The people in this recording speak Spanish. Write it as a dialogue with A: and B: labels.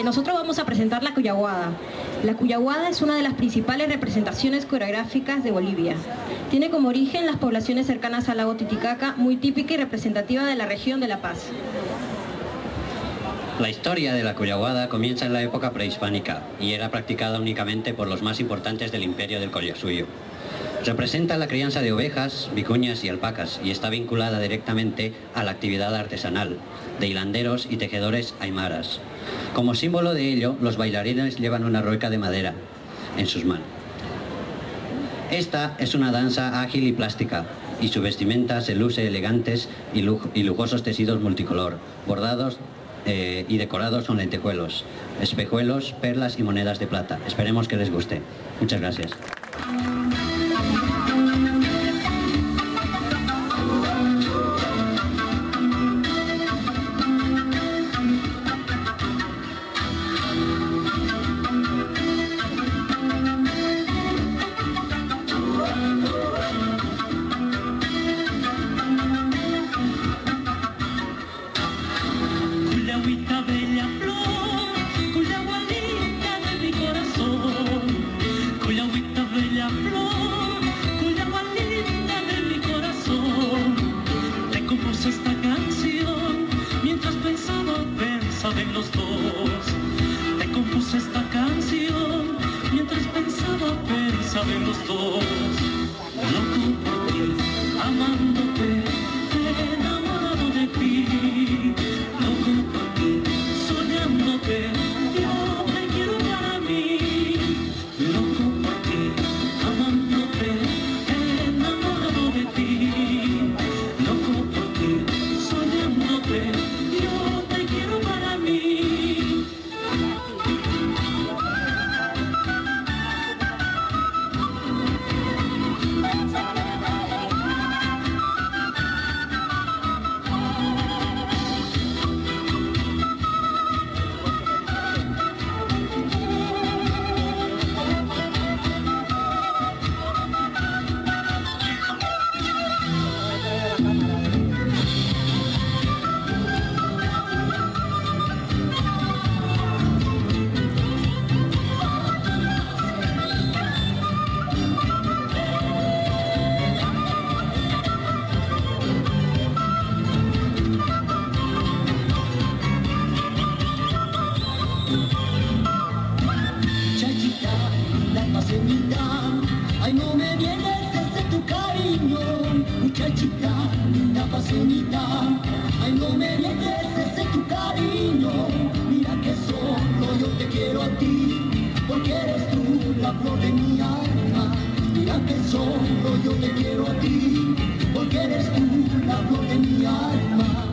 A: nosotros vamos a presentar la Cuyaguada. La Cuyaguada es una de las principales representaciones coreográficas de Bolivia. Tiene como origen las poblaciones cercanas al lago Titicaca, muy típica y representativa de la región de La Paz.
B: La historia de la Cuyaguada comienza en la época prehispánica y era practicada únicamente por los más importantes del imperio del Collasuyo. Representa la crianza de ovejas, vicuñas y alpacas y está vinculada directamente a la actividad artesanal de hilanderos y tejedores aymaras. Como símbolo de ello, los bailarines llevan una rueca de madera en sus manos. Esta es una danza ágil y plástica, y su vestimenta se luce elegantes y lujosos tejidos multicolor, bordados y decorados con lentejuelos, espejuelos, perlas y monedas de plata. Esperemos que les guste. Muchas gracias.
C: Ay, no me vienes desde tu cariño, muchachita, linda pasión. Ay, no me vienes desde tu cariño. Mira que solo yo te quiero a ti, porque eres tú la flor de mi alma. Mira que solo yo te quiero a ti, porque eres tú la flor de mi alma.